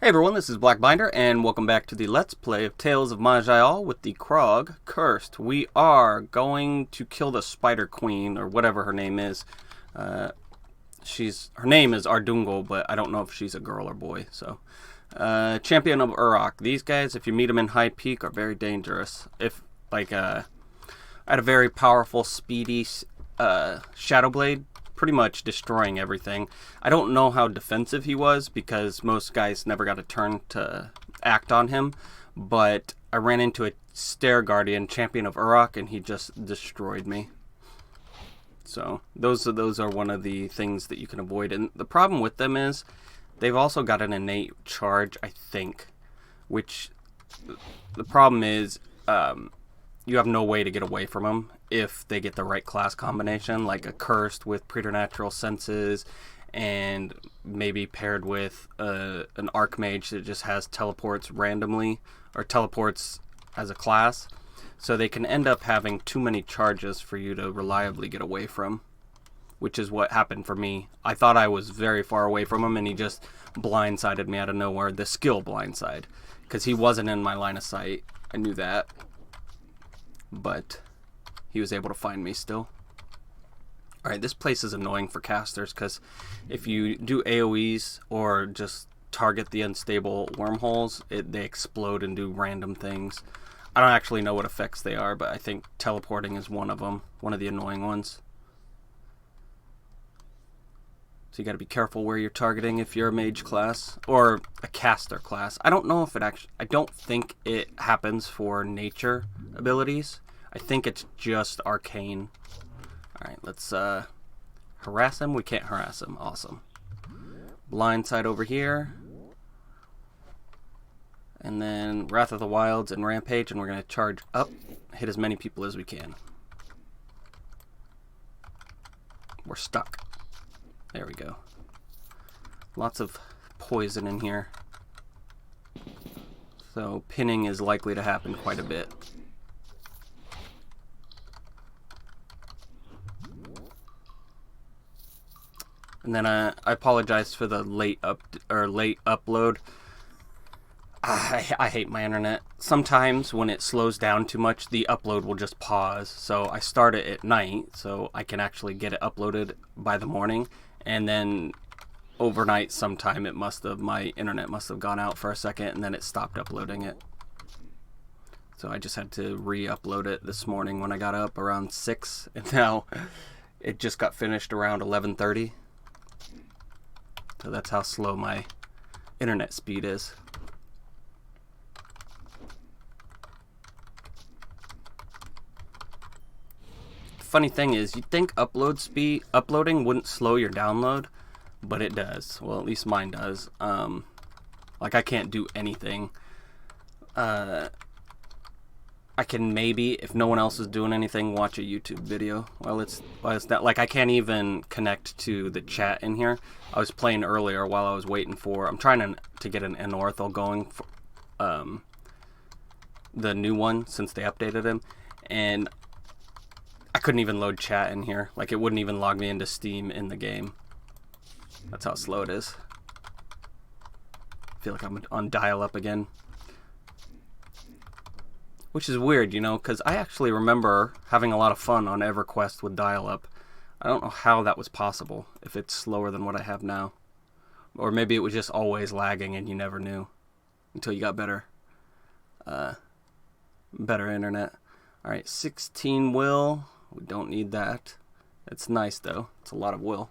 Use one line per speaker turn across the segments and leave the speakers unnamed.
Hey everyone, this is Blackbinder, and welcome back to the Let's Play of Tales of Maj'eyal with the Krog Cursed. We are going to kill the Spider Queen, or whatever her name is. Her name is Ardhungol, but I don't know if she's a girl or boy. So, Champion of Uruk. These guys, if you meet them in high peak, are very dangerous. I had a very powerful, speedy Shadow Blade, pretty much destroying everything. I don't know how defensive he was because most guys never got a turn to act on him, but I ran into a Stair Guardian, Champion of Uruk, and he just destroyed me. So those are one of the things that you can avoid. And the problem with them is they've also got an innate charge, I think, which the problem is you have no way to get away from them if they get the right class combination, like a Cursed with preternatural senses and maybe paired with an Archmage that just has teleports randomly or teleports as a class. So they can end up having too many charges for you to reliably get away from, which is what happened for me. I thought I was very far away from him and he just blindsided me out of nowhere. The skill blindside, because he wasn't in my line of sight. I knew that, but he was able to find me still. Alright, this place is annoying for casters because if you do AoEs or just target the unstable wormholes, they explode and do random things. I don't actually know what effects they are, but I think teleporting is one of them, one of the annoying ones. So you got to be careful where you're targeting if you're a mage class or a caster class. I don't know if it actually, I don't think it happens for nature abilities. I think it's just arcane. Alright, let's harass him. We can't harass him. Awesome. Blindside over here. And then Wrath of the Wilds and Rampage, and we're going to charge up, hit as many people as we can. We're stuck. There we go. Lots of poison in here. So pinning is likely to happen quite a bit. And then I apologize for the late upload. I hate my internet. Sometimes when it slows down too much, the upload will just pause. So I start it at night so I can actually get it uploaded by the morning. And then overnight sometime my internet must have gone out for a second and then it stopped uploading it. So I just had to re-upload it this morning when I got up around 6. And now it just got finished around 11:30. So that's how slow my internet speed is. The funny thing is, you'd think uploading wouldn't slow your download, but it does. Well, at least mine does. Like I can't do anything. I can maybe, if no one else is doing anything, watch a YouTube video while it's not, like I can't even connect to the chat in here. I was playing earlier while I was waiting for, I'm trying to get an Anorthal going for the new one since they updated him, and I couldn't even load chat in here. Like it wouldn't even log me into Steam in the game. That's how slow it is. I feel like I'm on dial-up again. Which is weird, you know, because I actually remember having a lot of fun on EverQuest with dial-up. I don't know how that was possible, if it's slower than what I have now. Or maybe it was just always lagging and you never knew until you got better internet. Alright, 16 will. We don't need that. It's nice, though. It's a lot of will.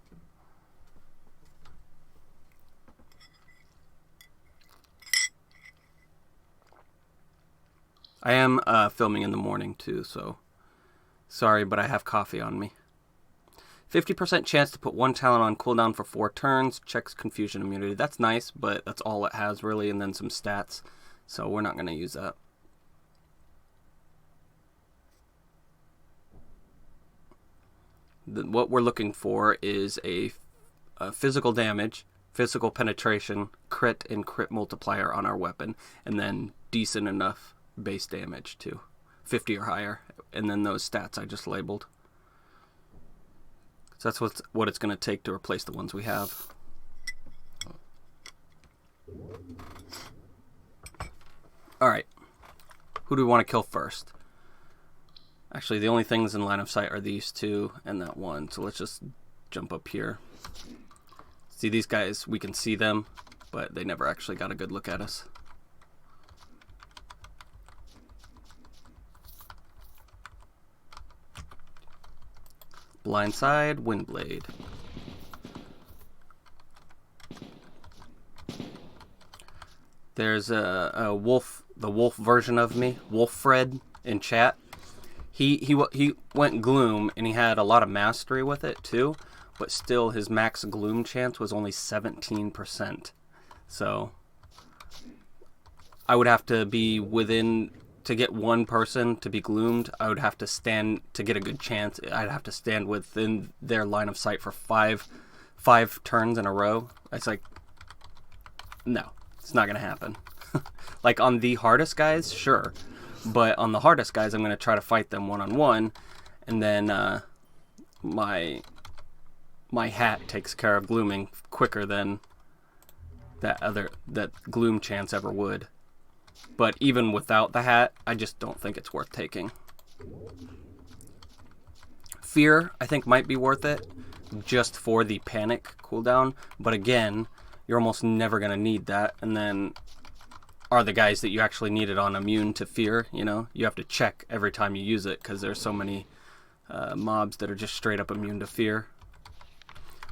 I am filming in the morning too, so sorry, but I have coffee on me. 50% chance to put one talent on cooldown for 4 turns. Checks confusion immunity. That's nice, but that's all it has really, and then some stats. So we're not going to use that. What we're looking for is a physical damage, physical penetration, crit, and crit multiplier on our weapon, and then decent enough base damage too, 50 or higher, and then those stats I just labeled. So that's what it's going to take to replace the ones we have. who do we want to kill first? Actually, the only things in line of sight are these two and that one. So let's just jump up here. See, these guys, we can see them, but they never actually got a good look at us. Blindside, Windblade. There's a wolf, the wolf version of me, Wolffred, in chat. He went Gloom, and he had a lot of mastery with it too, but still his max Gloom chance was only 17%. So I would have to be within, to get one person to be gloomed, I would have to stand, to get a good chance, I'd have to stand within their line of sight for five turns in a row. It's like, no, it's not going to happen. Like on the hardest guys, sure. But on the hardest guys, I'm going to try to fight them one-on-one. And then my hat takes care of glooming quicker than that gloom chance ever would. But even without the hat, I just don't think it's worth taking. Fear, I think, might be worth it just for the panic cooldown. But again, you're almost never going to need that. And then are the guys that you actually need it on immune to fear, you know? You have to check every time you use it because there's so many mobs that are just straight up immune to fear.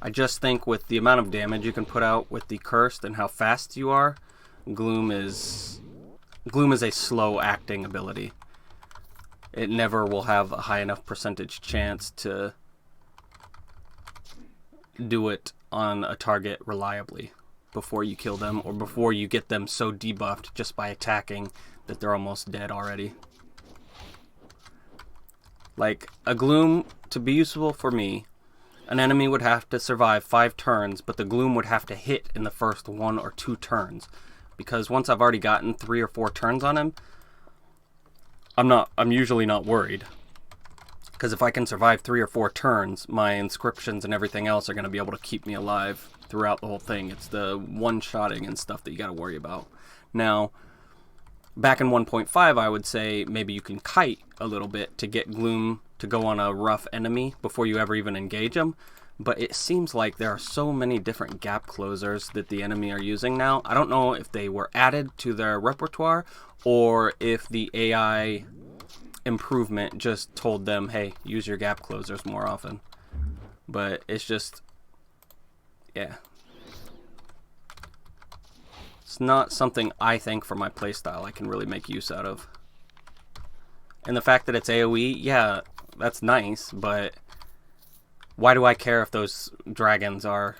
I just think with the amount of damage you can put out with the cursed and how fast you are, Gloom is a slow acting ability. It never will have a high enough percentage chance to do it on a target reliably before you kill them, or before you get them so debuffed just by attacking that they're almost dead already. Like, a Gloom, to be useful for me, an enemy would have to survive 5 turns, but the Gloom would have to hit in the first 1 or 2 turns. Because once I've already gotten 3 or 4 turns on him, I'm usually not worried. Because if I can survive 3 or 4 turns, my inscriptions and everything else are going to be able to keep me alive throughout the whole thing. It's the one-shotting and stuff that you got to worry about. Now, back in 1.5, I would say maybe you can kite a little bit to get Gloom to go on a rough enemy before you ever even engage them. But it seems like there are so many different gap closers that the enemy are using now. I don't know if they were added to their repertoire or if the AI improvement just told them, hey, use your gap closers more often. But it's just, yeah. It's not something I think for my playstyle I can really make use out of. And the fact that it's AoE, yeah, that's nice, but why do I care if those dragons are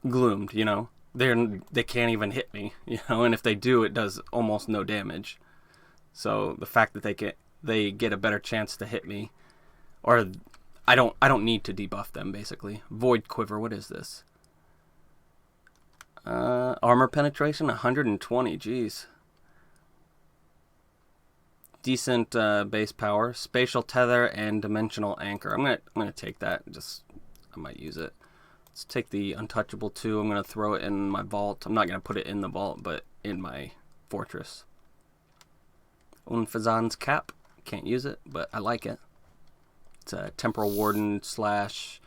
gloomed, you know? They can't even hit me, you know, and if they do, it does almost no damage. So the fact that they get a better chance to hit me, or I don't need to debuff them, basically. Void Quiver, what is this? Armor penetration 120, jeez. Decent base power, spatial tether, and dimensional anchor. I'm gonna take that. I might use it. Let's take the untouchable 2. I'm gonna throw it in my vault. I'm not gonna put it in the vault, but in my fortress. Unfazan's cap. Can't use it, but I like it. It's a temporal warden / cultist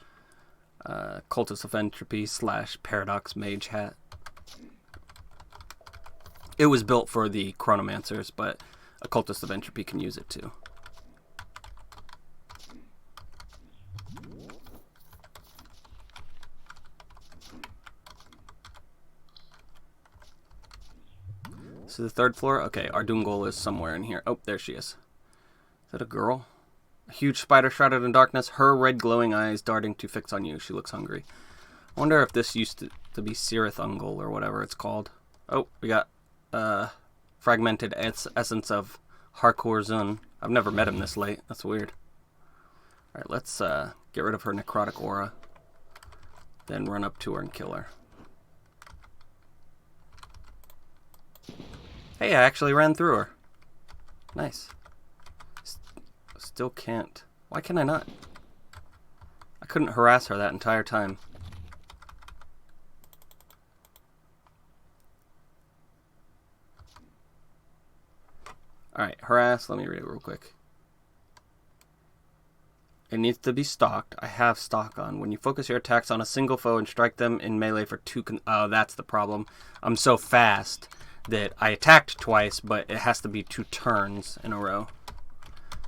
of entropy / paradox mage hat. It was built for the chronomancers, but a cultist of entropy can use it too. So the 3rd floor? Okay, Ardhungol is somewhere in here. Oh, there she is. Is that a girl? A huge spider shrouded in darkness, her red glowing eyes darting to fix on you. She looks hungry. I wonder if this used to be Ardhungol or whatever it's called. Oh, we got fragmented essence of Harcourt Zun. I've never met him this late. That's weird. Alright, let's get rid of her necrotic aura. Then run up to her and kill her. Hey, I actually ran through her. Nice. Still can't. Why can I not? I couldn't harass her that entire time. Alright, harass. Let me read it real quick. It needs to be stalked. I have stalk on. When you focus your attacks on a single foe and strike them in melee for 2... Oh, that's the problem. I'm so fast that I attacked twice, but it has to be 2 turns in a row.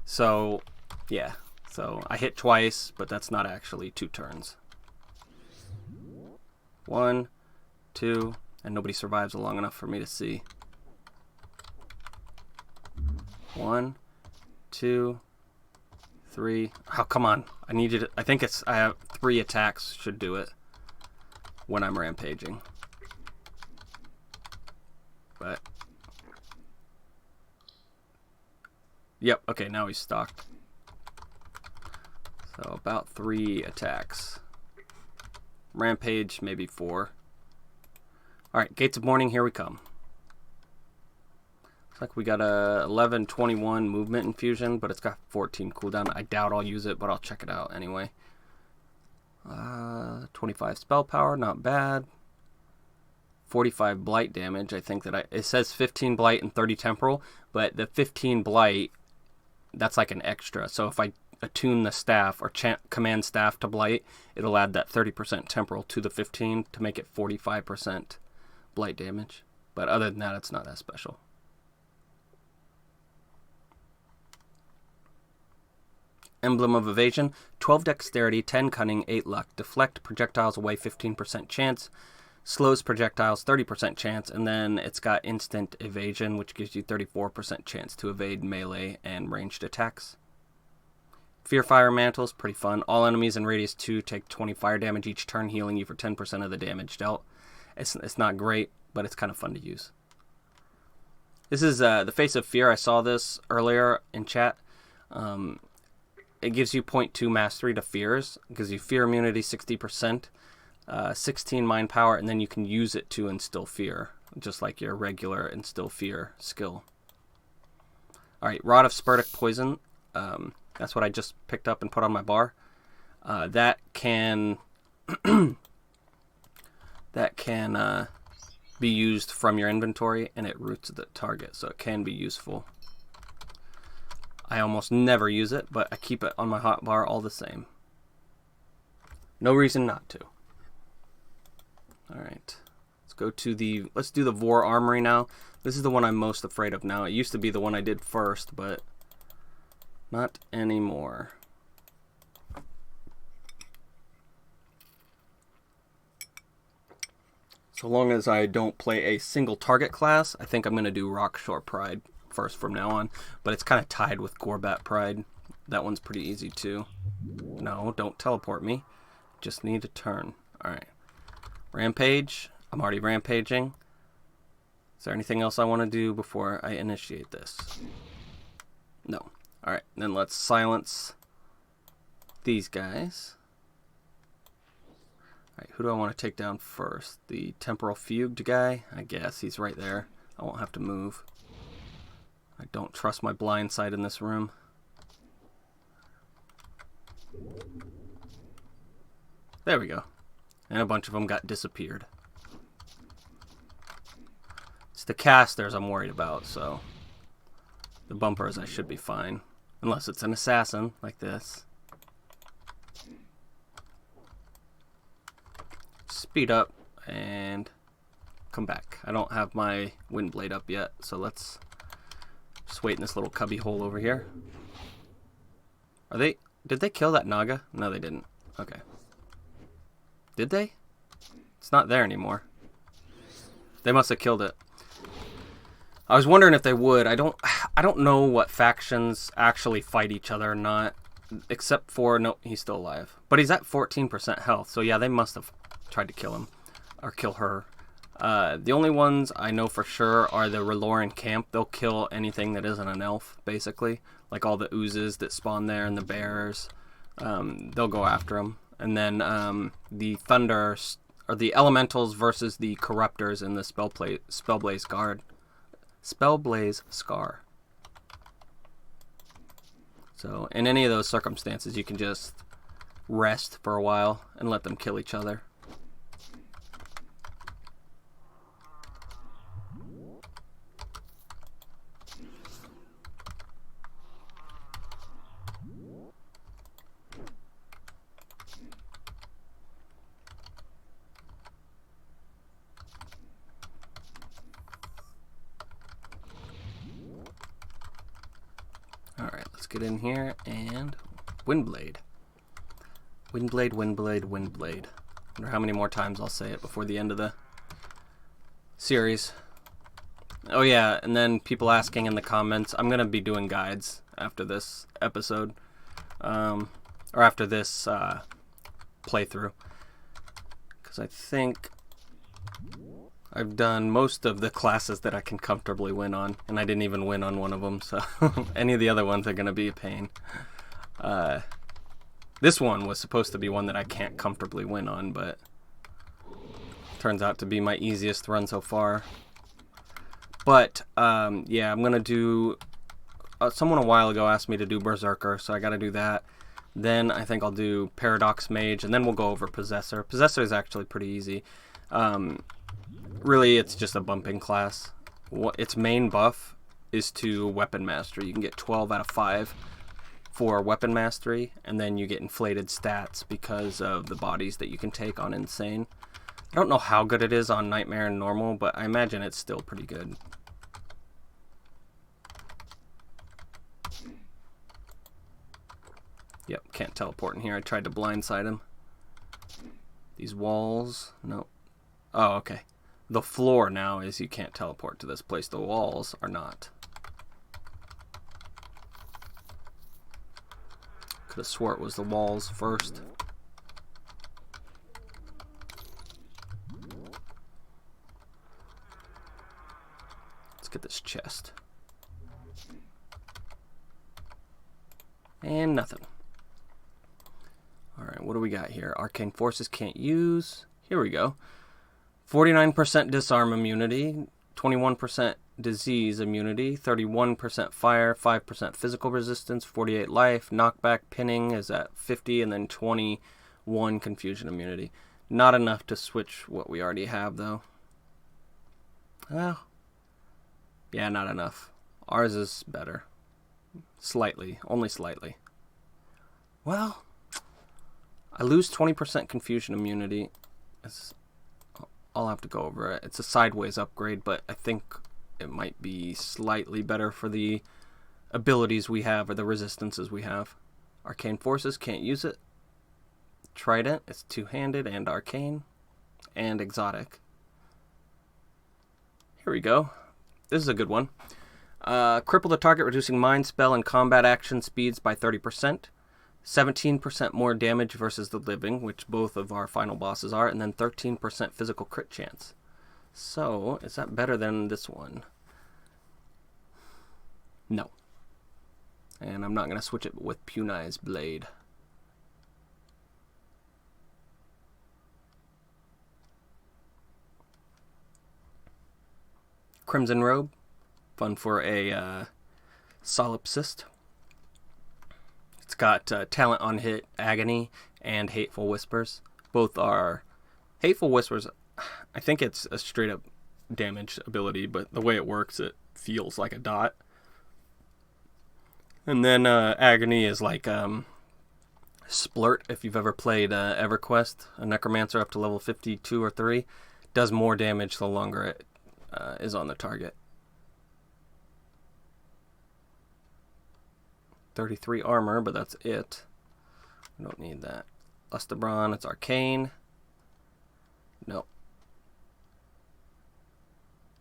So, yeah. So, I hit twice, but that's not actually 2 turns. 1, 2, and nobody survives long enough for me to see. 1, 2... 3. Oh, come on. I need you to... I think it's... I have 3 attacks should do it when I'm rampaging. But... Yep. Okay, now he's stocked. So, about 3 attacks. Rampage, maybe 4. Alright, Gates of Morning, here we come. Like we got a 11/21 movement infusion, but it's got 14 cooldown. I doubt I'll use it, but I'll check it out anyway. 25 spell power, not bad. 45 blight damage. I think that it says 15 blight and 30 temporal, but the 15 blight, that's like an extra. So if I attune the staff or command staff to blight, it'll add that 30% temporal to the 15 to make it 45% blight damage. But other than that, it's not that special. Emblem of Evasion, 12 Dexterity, 10 Cunning, 8 Luck. Deflect projectiles away 15% chance. Slows projectiles 30% chance. And then it's got Instant Evasion, which gives you 34% chance to evade melee and ranged attacks. Fear Fire Mantle is pretty fun. All enemies in Radius 2 take 20 fire damage each turn, healing you for 10% of the damage dealt. It's not great, but it's kind of fun to use. This is the Face of Fear. I saw this earlier in chat. It gives you 0.2 mastery to fears. It gives you fear immunity 60%, 16 mind power, and then you can use it to instill fear, just like your regular instill fear skill. Alright, Rod of Spurtic Poison. That's what I just picked up and put on my bar. That can be used from your inventory, and it roots the target, so it can be useful. I almost never use it, but I keep it on my hotbar all the same. No reason not to. Alright. Let's do the Vor Armory now. This is the one I'm most afraid of now. It used to be the one I did first, but not anymore. So long as I don't play a single target class, I think I'm going to do Rockshore Pride first from now on, but it's kind of tied with Gorbat Pride. That one's pretty easy too. No, don't teleport me. Just need a turn. Alright. Rampage. I'm already rampaging. Is there anything else I want to do before I initiate this? No. Alright, then let's silence these guys. Alright, who do I want to take down first? The Temporal Fugued guy? I guess he's right there. I won't have to move. I don't trust my blind sight in this room. There we go. And a bunch of them got disappeared. It's the casters I'm worried about, so the bumpers I should be fine. Unless it's an assassin, like this. Speed up and come back. I don't have my wind blade up yet, so let's just wait in this little cubby hole over here. Did they kill that Naga? No, they didn't. Okay. Did they? It's not there anymore. They must have killed it. I was wondering if they would. I don't know what factions actually fight each other or not. Except for, no, he's still alive. But he's at 14% health, so yeah, they must have tried to kill him. Or kill her. The only ones I know for sure are the Reloran camp. They'll kill anything that isn't an elf, basically. Like all the oozes that spawn there and the bears. They'll go after them. And then the Thunder, or the Elementals versus the Corruptors in the Spellblaze Guard. Spellblaze Scar. So in any of those circumstances, you can just rest for a while and let them kill each other. get in here and Windblade. Windblade, Windblade, Windblade. I wonder how many more times I'll say it before the end of the series. Oh yeah, and then people asking in the comments, I'm going to be doing guides after this episode. Or after this playthrough. Because I think I've done most of the classes that I can comfortably win on, and I didn't even win on one of them, so any of the other ones are going to be a pain. This one was supposed to be one that I can't comfortably win on, but turns out to be my easiest run so far. But, yeah, I'm going to do... someone a while ago asked me to do Berserker, so I got to do that. Then I think I'll do Paradox Mage, and then we'll go over Possessor. Possessor is actually pretty easy. Really, it's just a bumping class. Its main buff is to Weapon Mastery. You can get 12 out of 5 for Weapon Mastery, and then you get inflated stats because of the bodies that you can take on Insane. I don't know how good it is on Nightmare and Normal, but I imagine it's still pretty good. Yep, can't teleport in here. I tried to blindside him. These walls, no. Oh, okay. The floor now is you can't teleport to this place. The walls are not. Could have swore it was the walls first. Let's get this chest. And nothing. Alright, what do we got here? Arcane Forces can't use. Here we go. 49% disarm immunity, 21% disease immunity, 31% fire, 5% physical resistance, 48 life, knockback, pinning is at 50, and then 21 confusion immunity. Not enough to switch what we already have, though. Well, yeah, not enough. Ours is better. Slightly, only slightly. Well, I lose 20% confusion immunity. I'll have to go over it. It's a sideways upgrade, but I think it might be slightly better for the abilities we have or the resistances we have. Arcane Forces, can't use it. Trident, it's two-handed and arcane and exotic. Here we go. This is a good one. Cripple the target, reducing mind, spell, and combat action speeds by 30%. 17% more damage versus the living, which both of our final bosses are, and then 13% physical crit chance. So, is that better than this one? No. And I'm not going to switch it with Punai's Blade. Crimson Robe. Fun for a solipsist. It's got Talent on Hit, Agony, and Hateful Whispers. Both are... Hateful Whispers, I think it's a straight up damage ability, but the way it works, it feels like a dot. And then Agony is like Splurt, if you've ever played EverQuest. A Necromancer up to level 52 or 3. Does more damage the longer it is on the target. 33 armor, but that's it. We don't need that. Lustebron, it's arcane. Nope.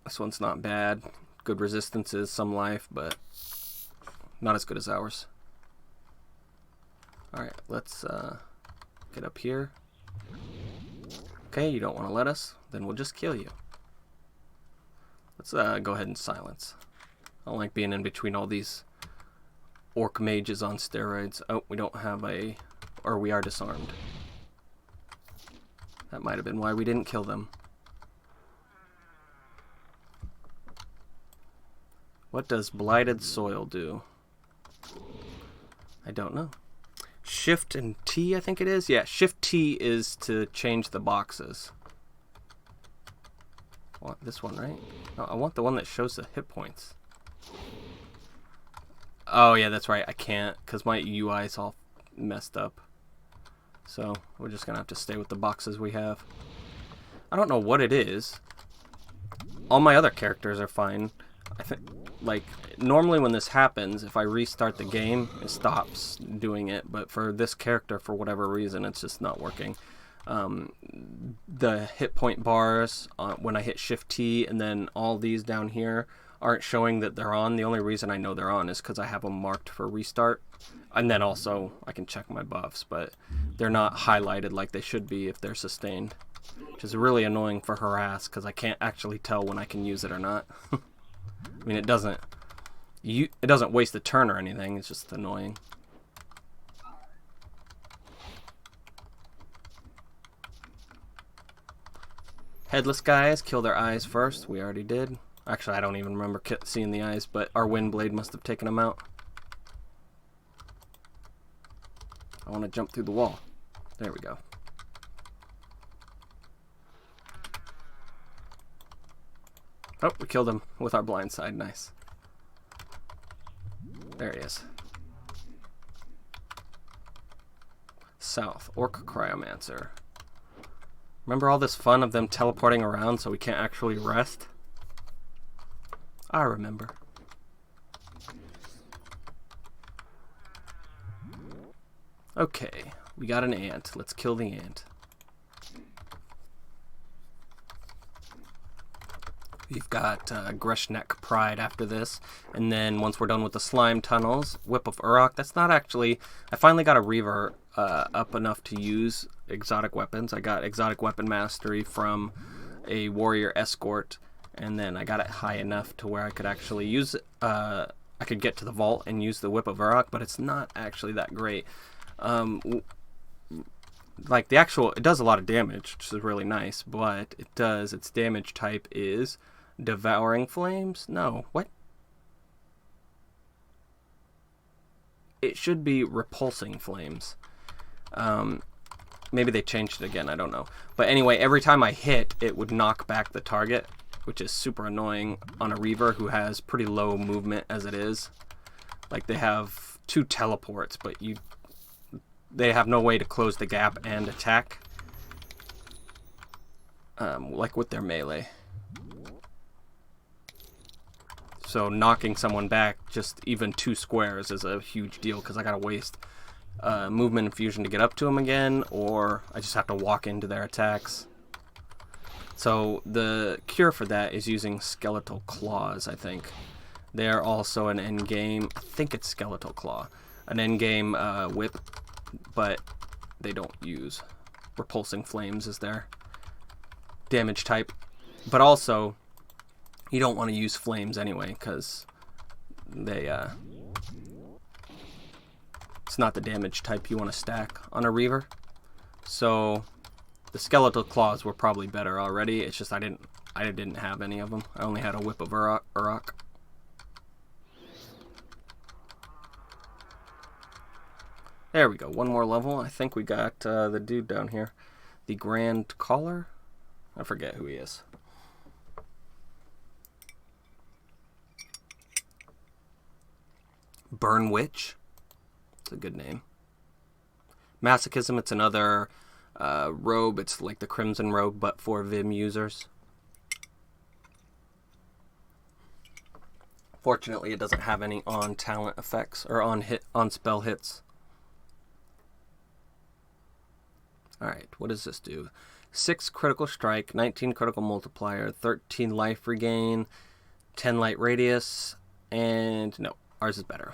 This one's not bad. Good resistances, some life, but not as good as ours. Alright, let's get up here. Okay, you don't want to let us? Then we'll just kill you. Let's go ahead and silence. I don't like being in between all these orc mages on steroids. Oh, we don't have a... or we are disarmed. That might have been why we didn't kill them. What does Blighted Soil do? I don't know. Shift and T, I think it is? Yeah, Shift T is to change the boxes. I want this one, right? No, I want the one that shows the hit points. Oh, yeah, that's right. I can't, because my UI is all messed up. So, we're just going to have to stay with the boxes we have. I don't know what it is. All my other characters are fine. I think, like, normally when this happens, if I restart the game, it stops doing it. But for this character, for whatever reason, it's just not working. The hit point bars, when I hit Shift T, and then all these down here aren't showing that they're on. The only reason I know they're on is because I have them marked for restart. And then also, I can check my buffs, but they're not highlighted like they should be if they're sustained. Which is really annoying for harass, because I can't actually tell when I can use it or not. I mean, it doesn't waste a turn or anything, it's just annoying. Headless guys, kill their eyes first. We already did. Actually, I don't even remember seeing the eyes, but our wind blade must have taken them out. I want to jump through the wall. There we go. Oh, we killed him with our blind side. Nice. There he is. South, Orc Cryomancer. Remember all this fun of them teleporting around so we can't actually rest? I remember. Okay, we got an ant. Let's kill the ant. We've got Greshnek Pride after this, and then once we're done with the slime tunnels, Whip of Uruk. That's not actually... I finally got a Reaver up enough to use exotic weapons. I got exotic weapon mastery from a warrior escort, and then I got it high enough to where I could actually use... I could get to the vault and use the Whip of Uruk, but it's not actually that great. Like, the actual... It does a lot of damage, which is really nice, but it does... Its damage type is... Devouring Flames? No. What? It should be Repulsing Flames. Maybe they changed it again. I don't know. But anyway, every time I hit, it would knock back the target, which is super annoying on a Reaver who has pretty low movement as it is. Like, they have 2 teleports, but they have no way to close the gap and attack. Like with their melee. So knocking someone back just even 2 squares is a huge deal, because I gotta waste movement infusion to get up to them again, or I just have to walk into their attacks. So the cure for that is using Skeletal Claws, I think. They're also an endgame, I think it's Skeletal Claw, an endgame whip, but they don't use. Repulsing Flames is their damage type. But also... You don't want to use flames anyway, because they, it's not the damage type you want to stack on a Reaver. So, the Skeletal Claws were probably better already. It's just I didn't have any of them. I only had a Whip of Uruk. There we go. One more level. I think we got the dude down here. The Grand Caller? I forget who he is. Burn Witch. It's a good name. Masochism, it's another robe. It's like the Crimson Robe, but for Vim users. Fortunately, it doesn't have any on-talent effects, or on spell hits. Alright, what does this do? 6 critical strike, 19 critical multiplier, 13 life regain, 10 light radius, and no. Ours is better.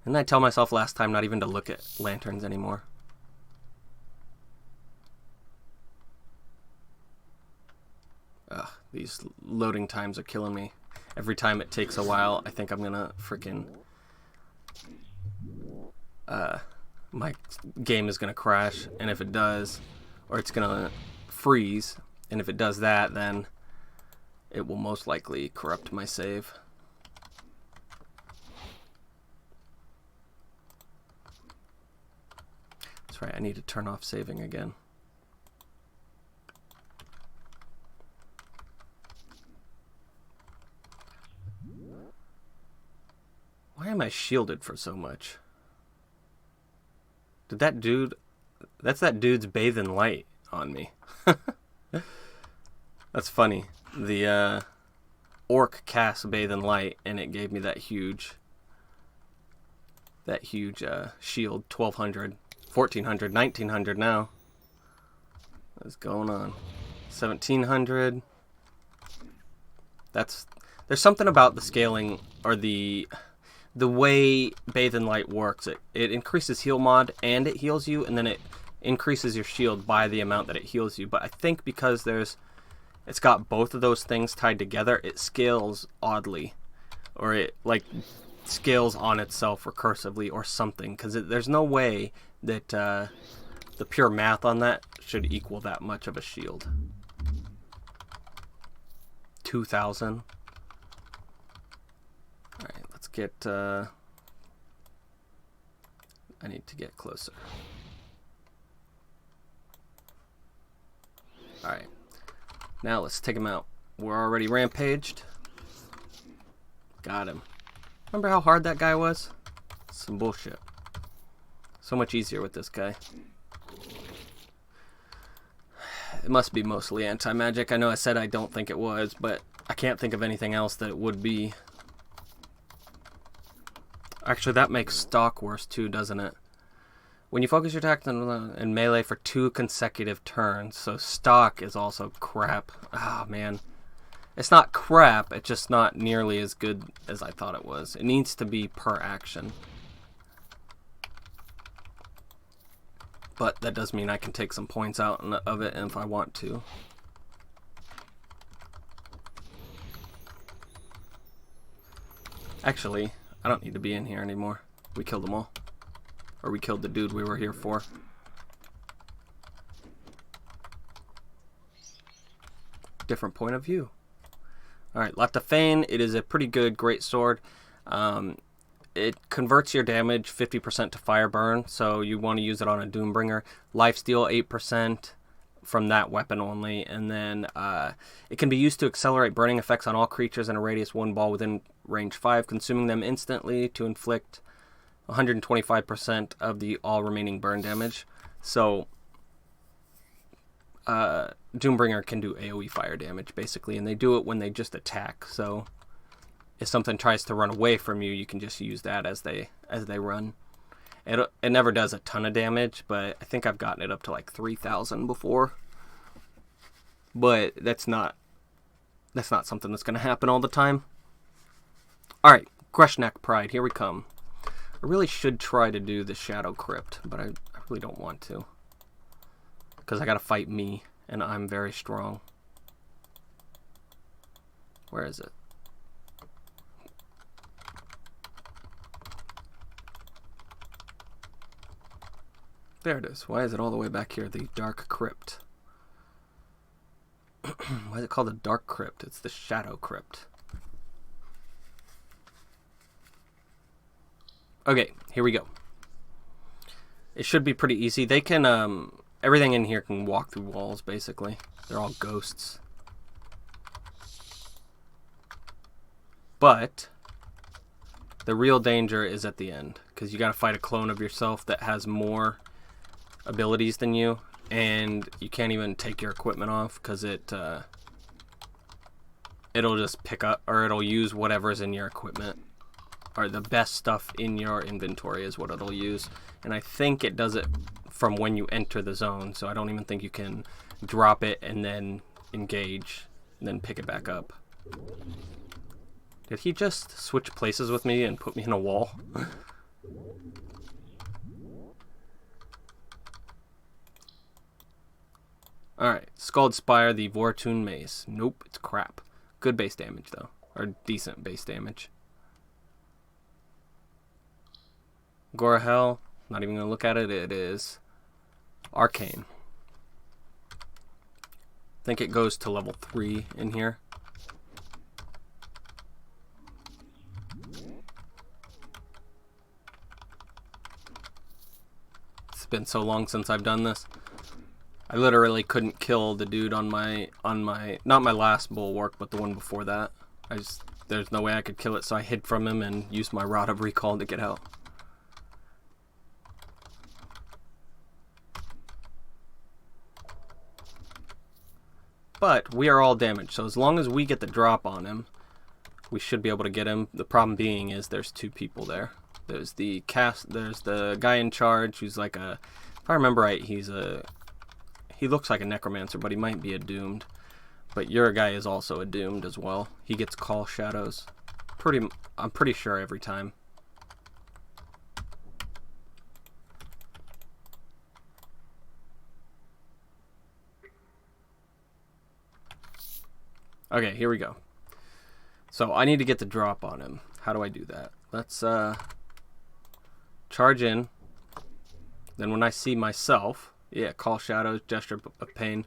Didn't I tell myself last time not even to look at lanterns anymore? Ugh, these loading times are killing me. Every time it takes a while, I think I'm gonna frickin'... my game is gonna crash, and if it does, or it's gonna freeze, and if it does that, then it will most likely corrupt my save. That's right, I need to turn off saving again. Why am I shielded for so much? Did that dude... That's that dude's bathing light on me. That's funny. The orc cast Bathe in Light, and it gave me that huge shield. 1200, 1400, 1900 now. What's going on? 1700. There's something about the scaling, or the way Bathe in Light works. It increases heal mod and it heals you, and then it increases your shield by the amount that it heals you. But I think because it's got both of those things tied together, it scales oddly, or it like scales on itself recursively or something, because there's no way that the pure math on that should equal that much of a shield. 2000. Alright, let's get I need to get closer. Alright, now let's take him out. We're already rampaged. Got him. Remember how hard that guy was? Some bullshit. So much easier with this guy. It must be mostly anti-magic. I know I said I don't think it was, but I can't think of anything else that it would be. Actually, that makes stock worse too, doesn't it? When you focus your attack in melee for 2 consecutive turns, so stock is also crap. Ah, man. It's not crap, it's just not nearly as good as I thought it was. It needs to be per action. But that does mean I can take some points out of it if I want to. Actually, I don't need to be in here anymore. We killed them all. Or we killed the dude we were here for. Different point of view. Alright, Latafane. It is a pretty good, great sword. It converts your damage 50% to fire burn, so you want to use it on a Doombringer. Lifesteal 8% from that weapon only, and then it can be used to accelerate burning effects on all creatures in a radius 1 ball within range 5, consuming them instantly to inflict 125% of the all remaining burn damage. So Doombringer can do AoE fire damage basically, and they do it when they just attack. So if something tries to run away from you, you can just use that as they run. It never does a ton of damage, but I think I've gotten it up to like 3,000 before. But that's not something that's going to happen all the time. All right, Greshnak Pride, here we come. I really should try to do the Shadow Crypt, but I really don't want to, because I got to fight me, and I'm very strong. Where is it? There it is. Why is it all the way back here? The Dark Crypt. Why is it called the Dark Crypt? It's the Shadow Crypt. Okay, here we go. It should be pretty easy. They can, everything in here can walk through walls, basically. They're all ghosts. But the real danger is at the end, because you gotta fight a clone of yourself that has more abilities than you, and you can't even take your equipment off, because it'll just pick up, or it'll use whatever's in your equipment, or the best stuff in your inventory is what it'll use. And I think it does it from when you enter the zone, so I don't even think you can drop it and then engage and then pick it back up. Did he just switch places with me and put me in a wall? Alright, Scald Spire, the Vortune Mace. Nope, it's crap. Good base damage, though. Or decent base damage. Gorahel, not even going to look at it. It is Arcane. I think it goes to level 3 in here. It's been so long since I've done this. I literally couldn't kill the dude on my not my last bulwark, but the one before that. There's no way I could kill it, so I hid from him and used my Rod of Recall to get out. But we are all damaged, so as long as we get the drop on him, we should be able to get him. The problem being is there's 2 people there. There's the guy in charge who's like a, if I remember right, he looks like a necromancer, but he might be a doomed. But your guy is also a doomed as well. He gets call shadows. I'm pretty sure every time. Okay, here we go. So I need to get the drop on him. How do I do that? Let's charge in. Then when I see myself, yeah, call shadows, gesture of pain.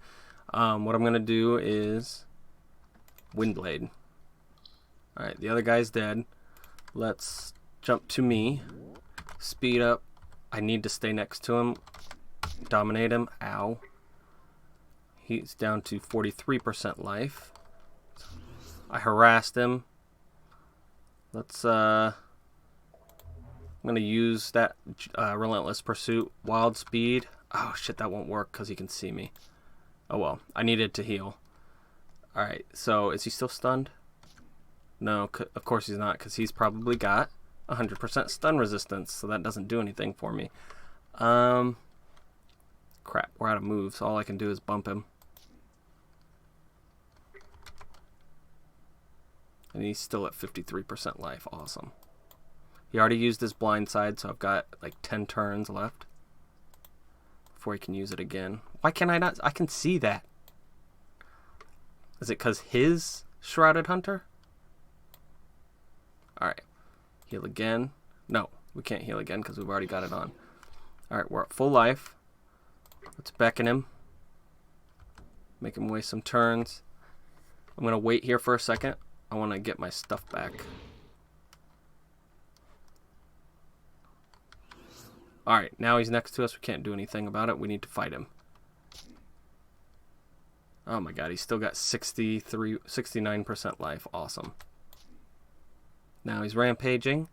What I'm gonna do is Windblade. Alright, the other guy's dead. Let's jump to me. Speed up. I need to stay next to him. Dominate him. Ow. He's down to 43% life. I harassed him. Let's I'm gonna use that Relentless Pursuit. Wild Speed. Oh shit, that won't work because he can see me. Oh well, I needed to heal. Alright, so is he still stunned? No, of course he's not, because he's probably got 100% stun resistance, so that doesn't do anything for me. Crap, we're out of moves. All I can do is bump him. And he's still at 53% life. Awesome. He already used his blind side, so I've got like 10 turns left before he can use it again. Why can I not? I can see that. Is it because his Shrouded Hunter? Alright. Heal again. No, we can't heal again because we've already got it on. Alright, we're at full life. Let's beckon him. Make him waste some turns. I'm going to wait here for a second. I want to get my stuff back. Alright, now he's next to us. We can't do anything about it. We need to fight him. Oh my god, he's still got 69% life. Awesome. Now he's rampaging,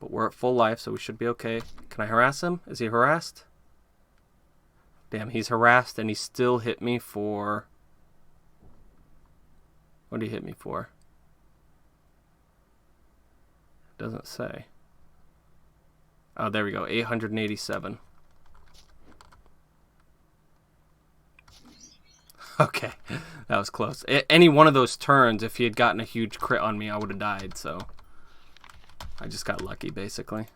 but we're at full life, so we should be okay. Can I harass him? Is he harassed? Damn, he's harassed, and he still hit me for... What did he hit me for? Doesn't say. Oh, there we go. 887. Okay, that was close. Any one of those turns, if he had gotten a huge crit on me, I would have died, so... I just got lucky, basically.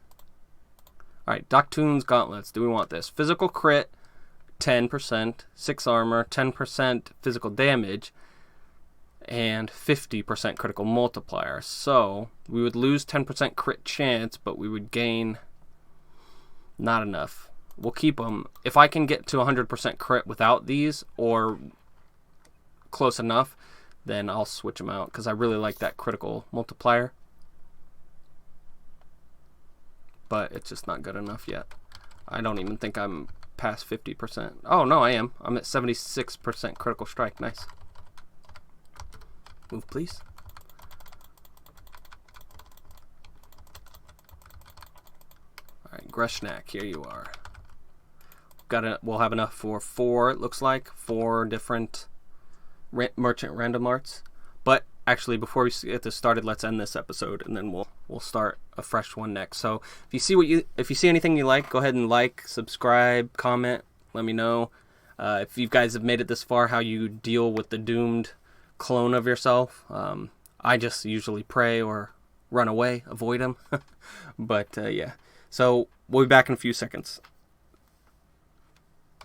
Alright, Doctoon's Gauntlets. Do we want this? Physical crit, 10%, 6 armor, 10% physical damage, and 50% critical multiplier. So, we would lose 10% crit chance, but we would gain not enough. We'll keep them. If I can get to 100% crit without these, or close enough, then I'll switch them out, because I really like that critical multiplier. But it's just not good enough yet. I don't even think I'm past 50%. Oh, no, I am. I'm at 76% critical strike. Nice. Move, please. Alright, Greshnak, here you are. We'll have enough for 4, it looks like. 4 different merchant random arts. But actually, before we get this started, let's end this episode, and then we'll start a fresh one next. So if you see anything you like, go ahead and like, subscribe, comment, let me know. If you guys have made it this far, how you deal with the doomed clone of yourself. I just usually pray or run away, avoid them. But yeah, so we'll be back in a few seconds.